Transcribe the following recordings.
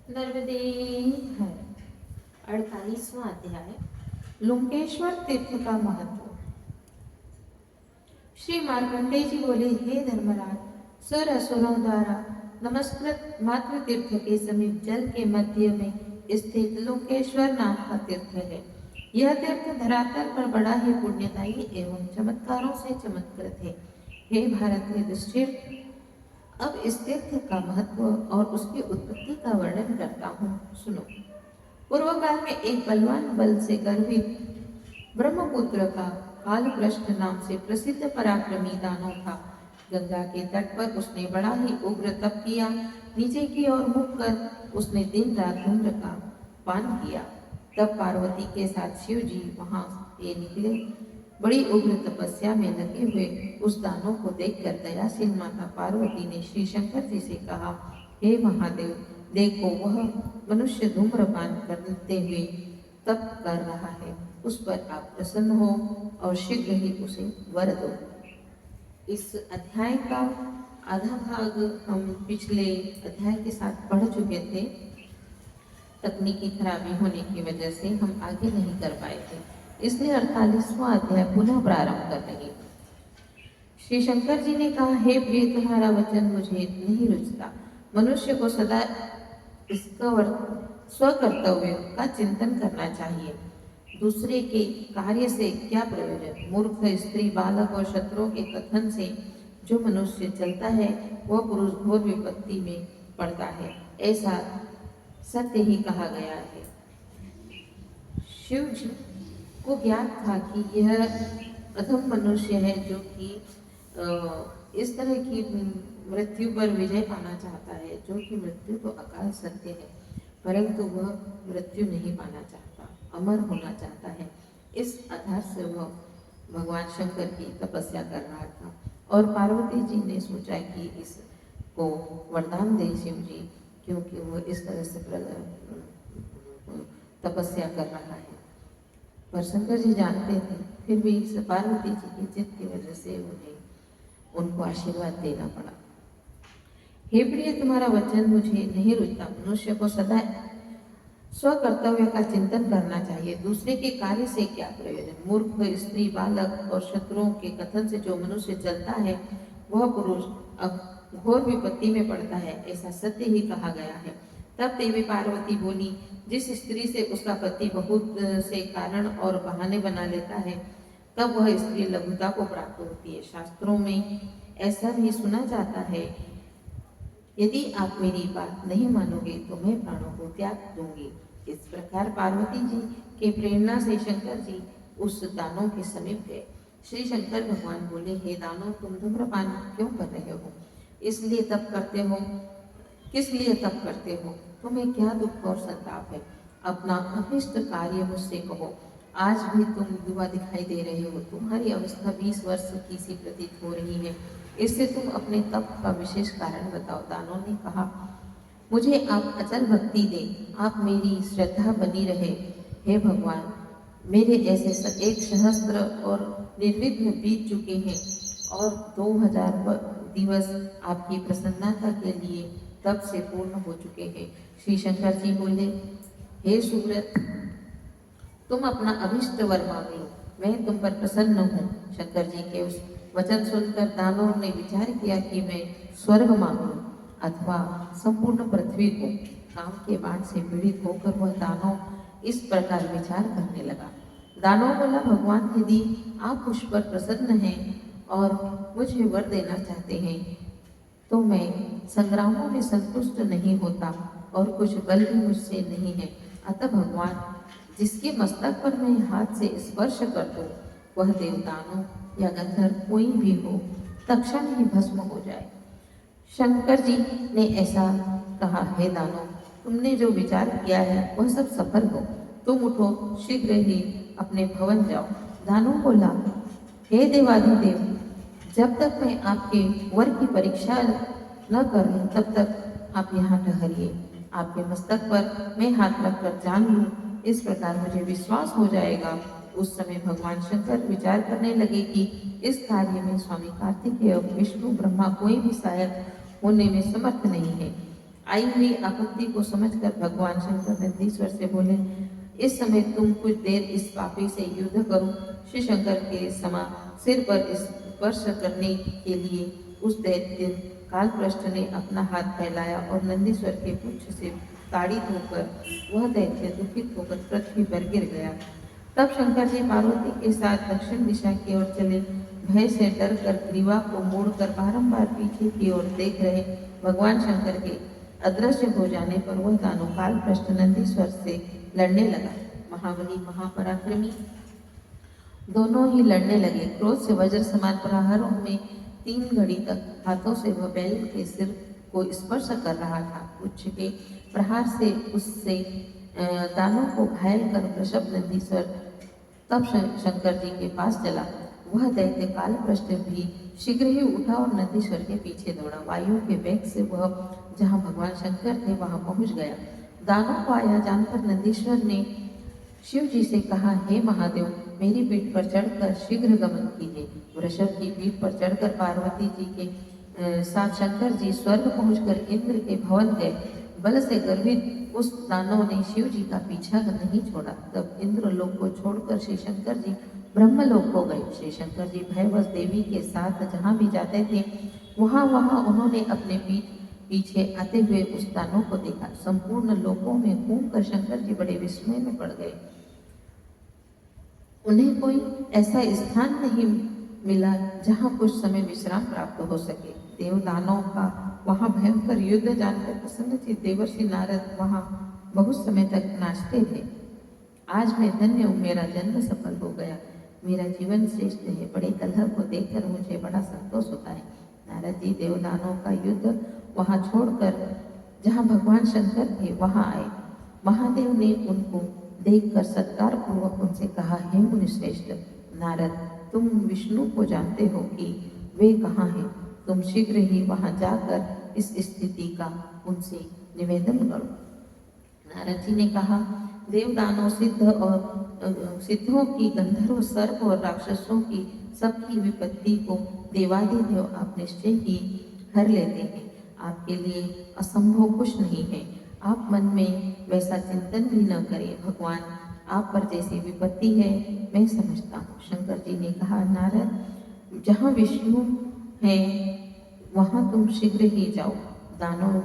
नर्मदे है 48वां अध्याय लुंकेश्वर तीर्थ का महत्व। श्री मार्कंडेय जी बोले, हे धर्मराज, सुर असुरों द्वारा नमस्कृत मातृ तीर्थ के समीप जल के मध्य में स्थित लुंकेश्वर नाम का तीर्थ है। यह तीर्थ धरातल पर बड़ा ही पुण्यदायी एवं चमत्कारों से चमत्कृत है। हे भारत के युधिष्ठिर, अब इस तीर्थ का महत्व और उसकी उत्पत्ति का वर्णन करता हूँ, सुनो। पूर्व काल में एक बलवान बल से गर्वित ब्रह्मपुत्र का कालभ्रष्ट नाम से प्रसिद्ध पराक्रमी दानव था। गंगा के तट पर उसने बड़ा ही उग्र तप किया। नीचे की ओर मुख कर उसने दिन रात धूम्र का पान किया। तब पार्वती के साथ शिव जी वहां ये निकले। बड़ी उग्र तपस्या में लगे हुए उस दानव को देखकर दयाशील माता पार्वती ने श्री शंकर जी से कहा, हे महादेव, देखो वह मनुष्य धूम्रपान करते हुए तप कर रहा है। उस पर आप प्रसन्न हो और शीघ्र ही उसे वर दो। इस अध्याय का आधा भाग हम पिछले अध्याय के साथ पढ़ चुके थे। तकनीकी खराबी होने की वजह से हम आगे नहीं कर पाए थे, इसलिए 48वां अध्याय पुनः प्रारंभ कर रहे। श्री शंकर जी ने कहा, हे प्रिय, तुम्हारा वचन मुझे नहीं रुचता। मनुष्य को सदा इसका स्वकर्तव्य का चिंतन करना चाहिए। दूसरे के कार्य से क्या प्रयोजन। मूर्ख स्त्री, बालक और शत्रुओं के कथन से जो मनुष्य चलता है वह पुरुष घोर विपत्ति में पड़ता है, ऐसा सत्य ही कहा गया है। शिव जी को ज्ञात था कि यह अधम मनुष्य है जो कि इस तरह की मृत्यु पर विजय पाना चाहता है, जो कि मृत्यु तो अकाल सत्य है, परंतु वह मृत्यु नहीं पाना चाहता, अमर होना चाहता है। इस आधार से वह भगवान शंकर की तपस्या कर रहा था और पार्वती जी ने सोचा कि इसको वरदान दे शिव जी, क्योंकि वह इस तरह से तपस्या कर रहा है। पर शंकर जी जानते थे, फिर भी पार्वती जी की जिद की वजह से उनको आशीर्वाद देना पड़ा। हे प्रिय, तुम्हारा वचन मुझे नहीं रुचता। मनुष्य को सदा स्वकर्तव्य का चिंतन करना चाहिए। दूसरे के कार्य से क्या प्रयोजन। मूर्ख स्त्री, बालक और शत्रुओं के कथन से जो मनुष्य चलता है वह पुरुष अब घोर विपत्ति में पड़ता है, ऐसा सत्य ही कहा गया है। तब देवी पार्वती बोली, जिस स्त्री से उसका पति बहुत से कारण और बहाने बना लेता है, तब वह स्त्री लघुता को प्राप्त होती है। शास्त्रों में ऐसा भी सुना जाता है, यदि आप मेरी बात नहीं मानोगे तो मैं प्राणों को त्याग दूंगी। इस प्रकार पार्वती जी के प्रेरणा से शंकर जी उस दानव के समीप गए। श्री शंकर भगवान बोले, हे दानव, तुम धूम्रपान क्यों कर रहे हो? इसलिए तप करते हो? किस लिए तप करते हो? तुम्हें क्या दुख और संताप है? अपना अभिष्ट कार्य मुझसे कहो। आज भी तुम युवा दिखाई दे रहे हो, तुम्हारी अवस्था 20 वर्ष की सी प्रतीत हो रही है। इससे तुम अपने तप का विशेष कारण बताओ। दानव ने कहा, मुझे आप अचल भक्ति दें, आप मेरी श्रद्धा बनी रहे। हे भगवान, मेरे ऐसे 1 सहस्त्र और निर्विघ्न बीत चुके हैं और 2000 दिवस आपकी प्रसन्नता के लिए तप से पूर्ण हो चुके हैं। श्री शंकर जी बोले, हे सुव्रत, तुम अपना अभिष्ट वर मांग लो, मैं तुम पर प्रसन्न हूँ। शंकर जी के उस वचन सुनकर दानव ने विचार किया कि मैं स्वर्ग मांगूं अथवा संपूर्ण पृथ्वी को। काम के बाण से पीड़ित होकर वह दानव इस प्रकार विचार करने लगा। दानव बोला, भगवान, यदि आप मुझ पर प्रसन्न हैं और मुझे वर देना चाहते हैं तो मैं संग्रामों में संतुष्ट नहीं होता और कुछ बल भी मुझसे नहीं है। अतः भगवान, जिसके मस्तक पर मैं हाथ से स्पर्श कर दूं, वह देवदानव या गंधर्व कोई भी हो, तत्क्षण ही भस्म हो जाए। शंकर जी ने ऐसा कहा, हे दानव, तुमने जो विचार किया है वह सब सफल हो। तुम उठो, शीघ्र ही अपने भवन जाओ। दानव बोला, हे देवाधिदेव, जब तक मैं आपके वर की परीक्षा न कर लूं तब तक आप यहाँ ठहरिए। आपके मस्तक पर मैं हाथ रखकर जान लूं, इस प्रकार मुझे विश्वास हो जाएगा। उस समय भगवान शंकर विचार करने लगे कि इस कार्य में स्वामी कार्तिकेय, विष्णु, ब्रह्मा कोई भी सहायक होने में समर्थ नहीं है। आई हुई आपत्ति को समझकर भगवान शंकर नंदीश्वर से बोले, इस समय तुम कुछ देर इस पापी से युद्ध करो। श्री शंकर के समा सिर पर स्पर्श करने के लिए उस दैत्य कालपृष्ठ ने अपना हाथ फैलाया और नंदीश्वर के पुच्छ से ताड़ित होकर वह दैत्य दुखित होकर पृथ्वी पर गिर गया। तब शंकर जी पार्वती के साथ दक्षिण दिशा की ओर चले। भय से डर कर ग्रीवा को मोड़कर बारंबार पीछे की ओर देख रहे भगवान शंकर के अदृश्य हो जाने पर वह दानव कालपृष्ठ नंदीश्वर से लड़ने लगा। महाबली महापराक्रमी दोनों ही लड़ने लगे। क्रोध से वज्र समान प्रहारों में 3 घड़ी तक हाथों से वह बैल के सिर को स्पर्श कर रहा था। पुच्छ के प्रहार से उससे दानों को घायल कर वृषभ नंदीश्वर तब शंकर जी के पास चला। वह दैत्य कालपृष्ठ भी शीघ्र ही उठा और नंदीश्वर के पीछे दौड़ा। वायु के वेग से वह जहाँ भगवान शंकर थे वहां पहुंच गया। दानों को आया जानकर नंदीश्वर ने शिव जी से कहा, हे महादेव, मेरी पीठ पर चढ़कर शीघ्र गमन कीजिए। वृषभ की पीठ पर चढ़कर पार्वती जी के साथ शंकर जी स्वर्ग पहुंचकर इंद्र के भवन गए। बल से गर्वित उस दानव ने शिव जी का पीछा नहीं छोड़ा। तब इंद्रलोक को छोड़कर श्री शंकर जी ब्रह्मलोक को गए। श्री शंकर जी भयवश देवी के साथ जहाँ भी जाते थे वहाँ उन्होंने अपने पीछे आते हुए उस दानव को देखा। संपूर्ण लोकों में घूमकर शंकर जी बड़े विस्मय में पड़ गए। उन्हें कोई ऐसा स्थान नहीं मिला जहाँ कुछ समय विश्राम प्राप्त हो सके। देव दानव का वहाँ भयंकर युद्ध जानकर प्रसन्नचित्त देवर्षि नारद वहाँ बहुत समय तक नाचते थे। आज मैं धन्य हूँ, मेरा जन्म सफल हो गया, मेरा जीवन श्रेष्ठ है। बड़े कलह को देखकर मुझे बड़ा संतोष होता है। नारद जी देव दानव का युद्ध वहाँ छोड़कर जहाँ भगवान शंकर थे वहाँ आए। महादेव ने उनको देखकर सत्कार पूर्वक उनसे कहा, हे मुनिश्रेष्ठ नारद, तुम विष्णु को जानते हो कि वे कहाँ हैं। तुम शीघ्र ही वहां जाकर इस स्थिति का उनसे निवेदन करो। नारद जी ने कहा, देव दानव सिद्ध और सिद्धों की, गंधर्व सर्प और राक्षसों की सबकी विपत्ति को देवादिदेव आप निश्चय ही हर लेते हैं। आपके लिए असंभव कुछ नहीं है। आप मन में वैसा चिंतन भी न करें। भगवान आप पर जैसी विपत्ति है मैं समझता हूँ। शंकर जी ने कहा, नारद, जहाँ विष्णु है वहाँ तुम शीघ्र ही जाओ। दानव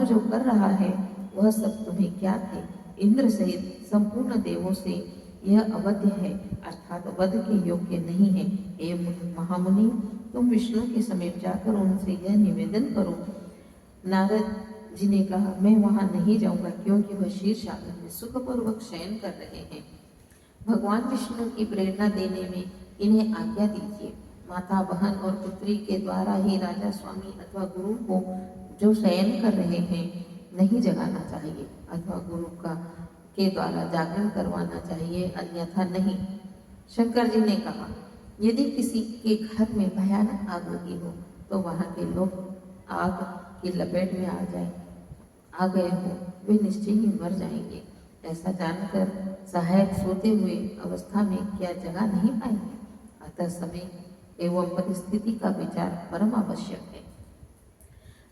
जो कर रहा है वह सब तुम्हें क्या है। इंद्र सहित संपूर्ण देवों से यह अवध्य है, अर्थात वध के योग्य नहीं है। हे महामुनि, तुम विष्णु के समीप जाकर उनसे यह निवेदन करो। नारद जी ने कहा, मैं वहां नहीं जाऊंगा क्योंकि वह क्षीर सागर में सुखपूर्वक शयन कर रहे हैं। भगवान विष्णु की प्रेरणा देने में इन्हें आज्ञा दीजिए। माता, बहन और पुत्री के द्वारा ही राजा, स्वामी अथवा गुरु को जो शयन कर रहे हैं नहीं जगाना चाहिए, अथवा गुरु के द्वारा जागरण करवाना चाहिए, अन्यथा नहीं। शंकर जी ने कहा, यदि किसी के घर में भयानक आग लगी हो तो वहाँ के लोग आग की लपेट में आ गए हो, वे निश्चय ही मर जाएंगे। ऐसा जानकर सहायक सोते हुए अवस्था में क्या जगा नहीं पाएंगे। अतः समय एवं परिस्थिति का विचार परम आवश्यक है।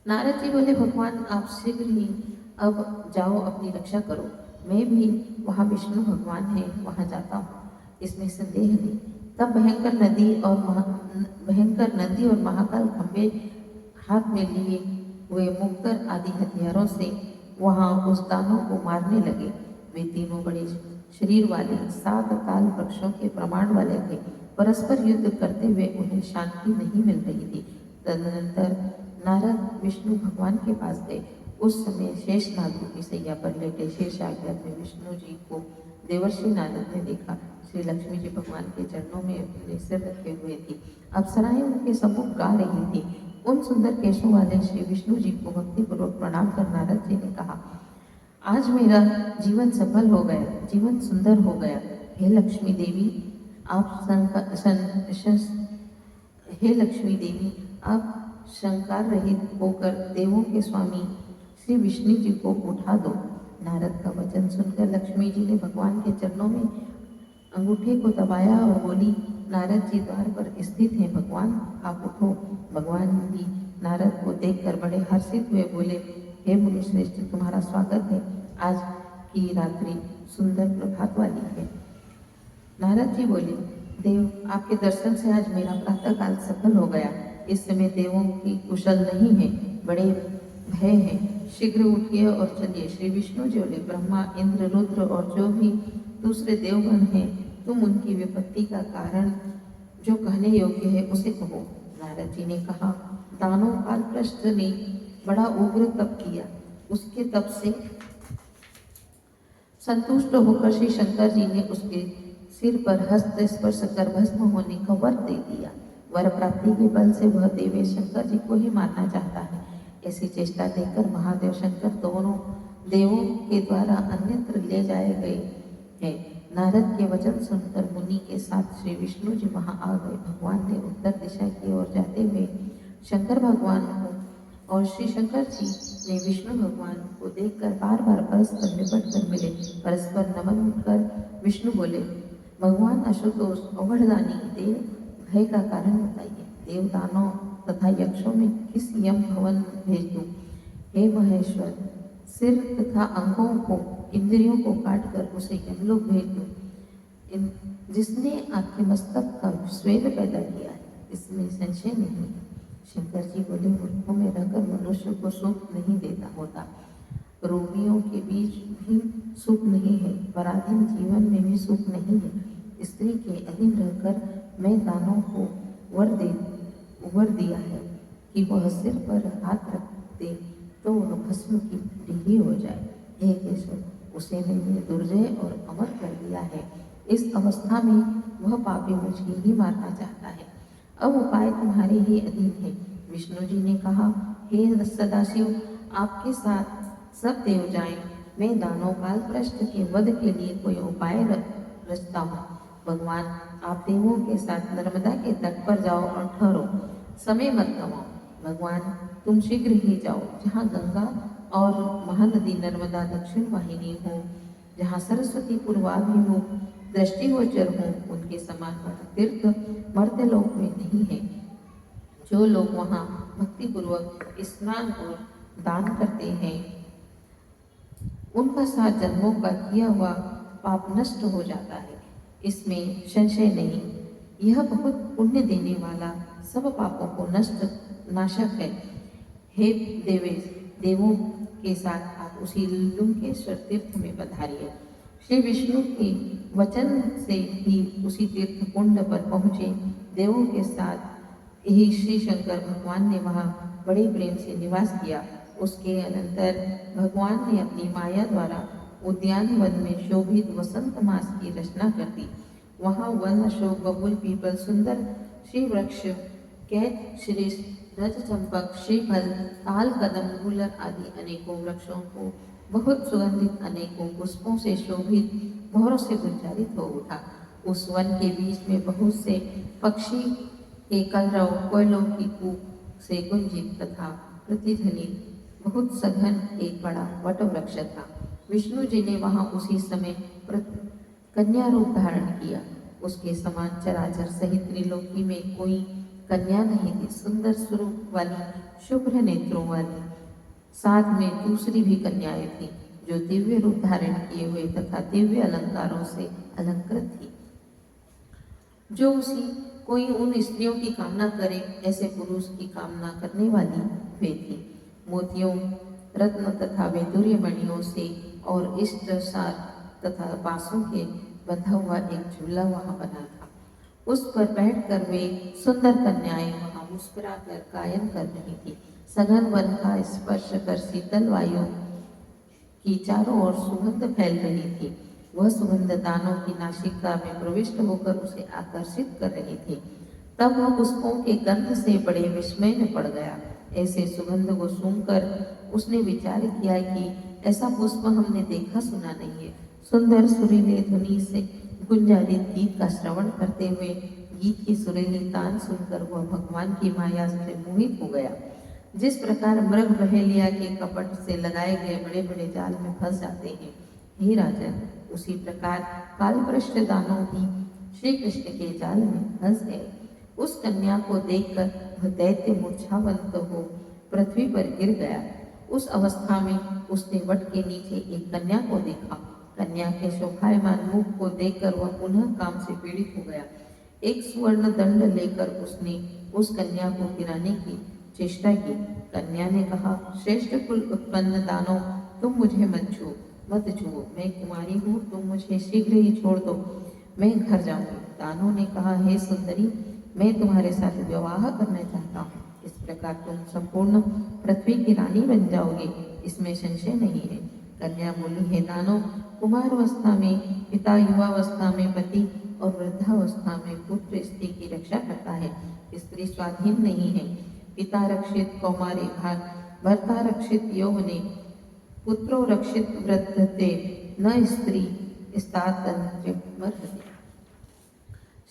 नारद जी बोले, भगवान आप शीघ्र ही अब जाओ, अपनी रक्षा करो। मैं भी वहाँ विष्णु भगवान है वहाँ जाता हूँ, इसमें संदेह नहीं। तब भयंकर नदी और महाकाल खंबे हाथ में लिए हुए मुक्तर आदि हथियारों से वहाँ उस दानव को मारने लगे। वे तीनों बड़े शरीर वाले 7 ताल वृक्षों के प्रमाण वाले थे। परस्पर युद्ध करते हुए उन्हें शांति नहीं मिल रही थी। तदनंतर नारद विष्णु भगवान के पास गए। उस समय शेष नागों की सैया पर लेटे शेषाग्र में विष्णु जी को देवर्षि नारद ने देखा। श्री लक्ष्मी जी भगवान के चरणों में अपने सिर रखे हुए थी। अप्सराएं उनके सम्मुख गा रही थी। उन सुंदर केशों वाले श्री विष्णु जी को भक्तिपूर्वक प्रणाम कर नारद जी ने कहा, आज मेरा जीवन सफल हो गया, जीवन सुंदर हो गया। हे लक्ष्मी देवी, आप शंकर रहित होकर देवों के स्वामी श्री विष्णु जी को उठा दो। नारद का वचन सुनकर लक्ष्मी जी ने भगवान के चरणों में अंगूठे को दबाया और बोली, नारद जी द्वार पर स्थित हैं, भगवान आप उठो। भगवान भी नारद को देखकर बड़े हर्षित हुए बोले, हे मुनिश्रेष्ठ, तुम्हारा स्वागत है। आज की रात्रि सुंदर प्रभात वाली है। नारद जी बोले, देव, आपके दर्शन से आज मेरा प्रातः काल सफल हो गया। इस समय देवों की कुशल नहीं है, बड़े भय है। शीघ्र उठिए और चलिए। श्री विष्णु जी बोले, ब्रह्मा, इंद्र, रुद्र और जो भी दूसरे देवगण हैं, तुम उनकी विपत्ति का कारण जो कहने योग्य है उसे कहो। नारद जी ने कहा, दानव कालप्रस्थ ने बड़ा उग्र तप किया। उसके तप से संतुष्ट होकर श्री शंकर जी ने उसके सिर पर हस्त स्पर्श कर भस्म होने का वर दे दिया। वर प्राप्ति के बल से वह देवेश शंकर जी को ही मारना चाहता है। ऐसी चेष्टा देखकर महादेव शंकर दोनों देवों के द्वारा अन्यत्र ले जाए गए हैं। नारद के वचन सुनकर मुनि के साथ श्री विष्णु जी वहां आ गए। भगवान ने उत्तर दिशा की ओर जाते हुए शंकर भगवान को और श्री शंकर जी ने विष्णु भगवान को देखकर बार बार परस्पर लिपट कर मिले। परस्पर नमन कर विष्णु बोले, भगवान आशुतोष, अवढ़दानी देव, भय का कारण बताइए। देव, दानव तथा यक्षों में किस यम भवन भेज दूं? हे महेश्वर, सिर तथा अंगों को, इंद्रियों को काटकर उसे यमलोक भेज दूं। जिसने आपके मस्तक का स्वेद पैदा किया है, इसमें संशय नहीं है। शंकर जी बोले, मूर्खों में रहकर मनुष्य को सुख नहीं देता होता। रोगियों के बीच भी सुख नहीं है, पराधीन जीवन में भी सुख नहीं है। स्त्री के अधीन रहकर मैं दानों को वर दिया है कि वह सिर पर हाथ रख दे तो वह भस्म की ढीली हो जाए। हे केशव, उसे मैंने दुर्जय और अमर कर दिया है। इस अवस्था में वह पापी मुझे ही मारना चाहता है। अब उपाय तुम्हारे ही अधीन है। विष्णु जी ने कहा, हे सदाशिव, आपके साथ सब देव जाएं। मैं दानव कालप्रस्थ के वध के लिए कोई उपाय रचता हूँ। भगवान, आप देवों के साथ नर्मदा के तट पर जाओ और ठहरो, समय मत गवाओ। भगवान, तुम शीघ्र ही जाओ। जहाँ गंगा और महानदी नर्मदा दक्षिण वाहिनी हो, जहाँ सरस्वती पूर्वाभिमुख दृष्टिगोचर हो, उनके समान बड़ा तीर्थ मर्त्यलोक में नहीं है। जो लोग वहाँ भक्तिपूर्वक स्नान और दान करते हैं, उनका 7 जन्मों का किया हुआ पाप नष्ट हो जाता है, इसमें संशय नहीं। यह बहुत पुण्य देने वाला, सब पापों को नाशक है। हे देवेश, देवों के साथ आप उसी लुंकेश्वर तीर्थ में पधारिए। श्री विष्णु के वचन से ही उसी तीर्थ कुंड पर पहुँचे। देवों के साथ ही श्री शंकर भगवान ने वहाँ बड़े प्रेम से निवास किया। उसके अनंतर भगवान ने अपनी माया द्वारा उद्यान वन में शोभित वसंत मास की रचना कर दी। वहाँ वन, अशोक, बबूल, पीपल, सुंदर श्री वृक्ष, कैत, शिरीष, रज चंपक, श्रीफल, ताल, कदम, गुलर आदि अनेकों वृक्षों को बहुत सुगंधित अनेकों पुष्पों से शोभित भौरों से गुंजारित हो उठा। उस वन के बीच में बहुत से पक्षी के कलरव, कोयलों की कूक से गुंजित तथा प्रतिध्वनित बहुत सघन एक बड़ा वट वृक्ष था। विष्णु जी ने वहाँ उसी समय कन्या रूप धारण किया। उसके समान चराचर सहित त्रिलोकी में कोई कन्या नहीं थी। सुंदर स्वरूप वाली, शुभ्र नेत्रों वाली, साथ में दूसरी भी कन्याएं थी, जो दिव्य रूप धारण किए हुए तथा दिव्य अलंकारों से अलंकृत थी। जो उसी कोई उन स्त्रियों की कामना करे, ऐसे पुरुष की कामना करने वाली वे थी। मोतियों, रत्न तथा वैदूर्य मणियों से और इष्ट सार तथा बांसों के बंधा हुआ एक झूला वहाँ बना था। उस पर बैठकर वे सुंदर कन्याएं वहाँ मुस्कुराकर गायन कर रही थी। सघन वन का स्पर्श कर शीतल वायु की चारों ओर सुगंध फैल रही थी। वह सुगंध दानों की नासिका में प्रविष्ट होकर उसे आकर्षित कर रही थी। तब वह पुष्पों के गंध से बड़े विस्मय में पड़ गया। ऐसे सुगंध को सूंघकर उसने विचार किया कि ऐसा पुष्प हमने देखा सुना नहीं है। सुंदर सुरीले ध्वनि से गुंजारित गीत का श्रवण करते हुए गीत की सुरीली तान सुनकर वह भगवान की माया से मोहित हो गया। जिस प्रकार मृग बहेलिया के कपट से लगाए गए बड़े बड़े जाल में फंस जाते हैं, हे राजन, उसी प्रकार कालभ्रष्ट दानव भी श्री कृष्ण के जाल में फंस गए। उस कन्या को देखकर वह दैत्य मूर्छावंत हो पृथ्वी पर गिर गया। उस अवस्था में उसने वट के नीचे एक कन्या को देखा। कन्या के शोभायमान मुख को देखकर वह पुनः काम से पीड़ित हो गया। एक स्वर्ण दंड लेकर उसने उस कन्या को गिराने की चेष्टा की। कन्या ने कहा, श्रेष्ठ कुल उत्पन्न दानव, तुम मुझे मत छुओ, मैं कुमारी हूँ, तुम मुझे शीघ्र ही छोड़ दो, मैं घर जाऊंगी। दानव ने कहा, हे सुंदरी, मैं तुम्हारे साथ विवाह करना चाहता हूँ। इस प्रकार तुम संपूर्ण पृथ्वी की रानी बन जाओगे, इसमें संशय नहीं है। कन्या बोली, हे दानव, कुमारावस्था में पिता, युवावस्था में पति और वृद्धावस्था में पुत्र स्त्री की रक्षा करता है। स्त्री स्वाधीन नहीं है। पिता रक्षित कौमारे भाग, भर्ता रक्षित यौवने, पुत्रो रक्षित वृद्धते, न स्त्री स्तातंत्र्य मर्हति।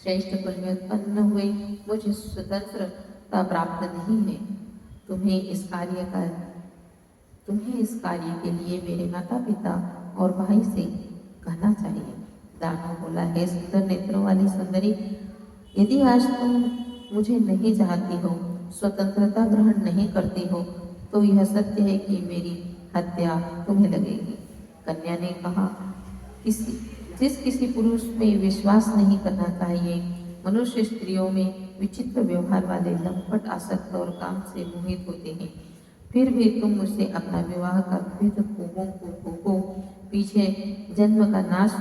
श्रेष्ठ कुल में उत्पन्न हुए मुझे स्वतंत्रता प्राप्त नहीं है। तुम्हें इस कार्य के लिए मेरे माता पिता और भाई से कहना चाहिए। दानव बोला, हे सुंदर नेत्रों वाली सुंदरी, यदि आज तुम मुझे नहीं चाहती हो, स्वतंत्रता ग्रहण नहीं करती हो, तो यह सत्य है कि मेरी हत्या तुम्हें लगेगी। कन्या ने कहा, जिस किसी पुरुष में विश्वास नहीं करना चाहिए, मनुष्य स्त्रियों में विचित्र व्यवहार वाले लंपट, आसक्त और काम से मोहित होते हैं, फिर भी तुम मुझसे अपना विवाह का विविध भोगों को भोगो। पीछे जन्म का नाश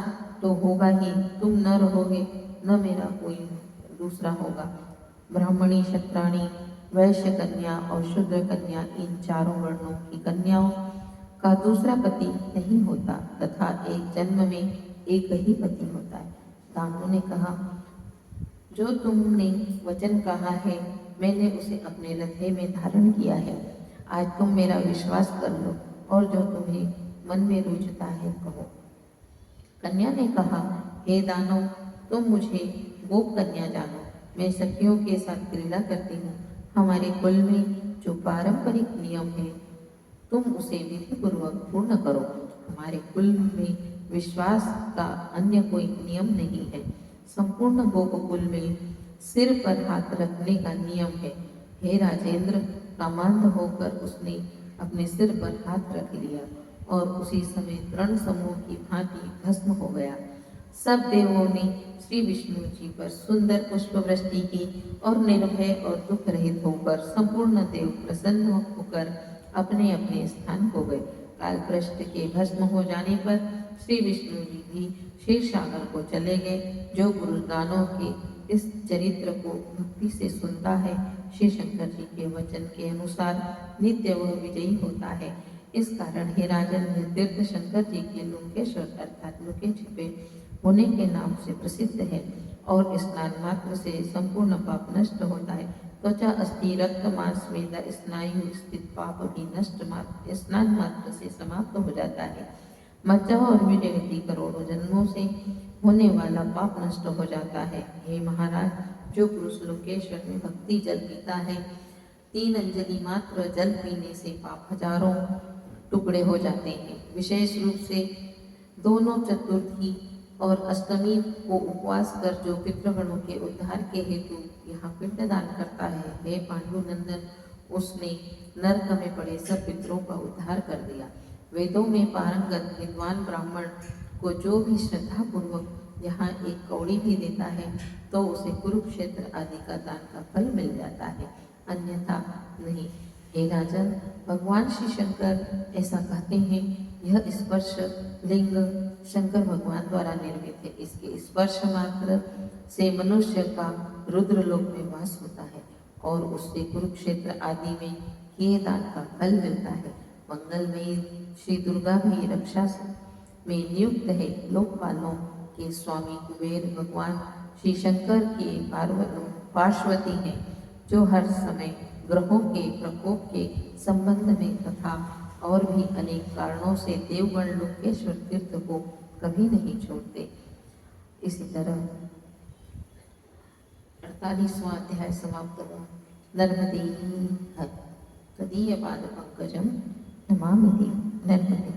तो होगा ही, तुम न रहोगे, न मेरा कोई दूसरा होगा। ब्राह्मणी, क्षत्राणी, वैश्य कन्या और शूद्र कन्या, इन चारों वर्णों की कन्याओं का दूसरा पति नहीं होता तथा एक जन्म में एक ही पति होता है। दानव ने कहा, जो तुमने वचन कहा है, मैंने उसे अपने हृदय में धारण किया है। आज तुम मेरा विश्वास कर लो और जो तुम्हें मन में रुचता है कहो। कन्या ने कहा, हे दानव, तुम मुझे गोप कन्या जानो, मैं सखियों के साथ क्रीड़ा करती हूँ। हमारे कुल में जो पारंपरिक नियम है, तुम उसे विधि पूर्वक पूर्ण करो। हमारे कुल में विश्वास का अन्य कोई नियम नहीं है। संपूर्ण गोपकुल में सिर पर हाथ रखने का नियम है। हे राजेंद्र, कामांध होकर उसने अपने सिर पर हाथ रख लिया और उसी समय तृण समूह की भांति भस्म हो गया। सब देवों ने श्री विष्णु जी पर सुंदर पुष्प वृष्टि की और निर्भय और दुख रहित होकर संपूर्ण देव प्रसन्न होकर अपने अपने स्थान हो गए। कालपृष्ठ के भस्म हो जाने पर श्री विष्णु जी भी क्षीर सागर को चले गए। जो गुरु दानव के इस चरित्र को भक्ति से सुनता है, श्री शंकर जी के वचन के अनुसार नित्य वह विजयी होता है। इस कारण हे राजन, यह तीर्थ शंकर जी के लोकेश्वर अर्थात लुके छिपे होने के नाम से प्रसिद्ध है और स्नान मात्र से संपूर्ण पाप नष्ट होता है। त्वचा, अस्थि, रक्त, मांस, मेदा, स्नायु स्थित पाप भी स्नान मात्र से समाप्त हो जाता है। मज्जा और वीर्यवती करोड़ों जन्मों से होने वाला पाप नष्ट हो जाता है। हे महाराज, जो पुरुष लोकेश्वर में भक्ति जल पीता है, 3 अंजलि मात्र जल पीने से पाप हजारों टुकड़े हो जाते हैं। विशेष रूप से दोनों चतुर्थी और अष्टमी को उपवास कर जो पितृगणों के उद्धार के हेतु यहाँ पिंडदान करता है, हे पांडुनंदन, उसने नरक में पड़े सब पितरों का उद्धार कर दिया। वेदों में पारंगत विद्वान ब्राह्मण को जो भी श्रद्धा पूर्वक यहाँ एक कौड़ी भी देता है, तो उसे कुरुक्षेत्र आदि का दान का फल मिल जाता है, अन्यथा नहीं। हे राजन, भगवान श्री शंकर ऐसा कहते हैं, यह स्पर्श लिंग शंकर भगवान द्वारा निर्मित है। इसके स्पर्श मात्र से मनुष्य का रुद्रलोक में वास होता है और उससे कुरुक्षेत्र आदि में किए दान का फल मिलता है। मंगलमयी श्री दुर्गा भी रक्षा में नियुक्त है। लोकपालों के स्वामी कुबेर भगवान श्री शंकर के पार्वती हैं, जो हर समय ग्रहों के प्रकोप के संबंध में तथा और भी अनेक कारणों से देवगण लोकेश्वर तीर्थ को कभी नहीं छोड़ते। इसी तरह 48वां अध्याय समाप्त हुआ। नर्मदे तदीय पाद पंकजम नमामि नर्मदे।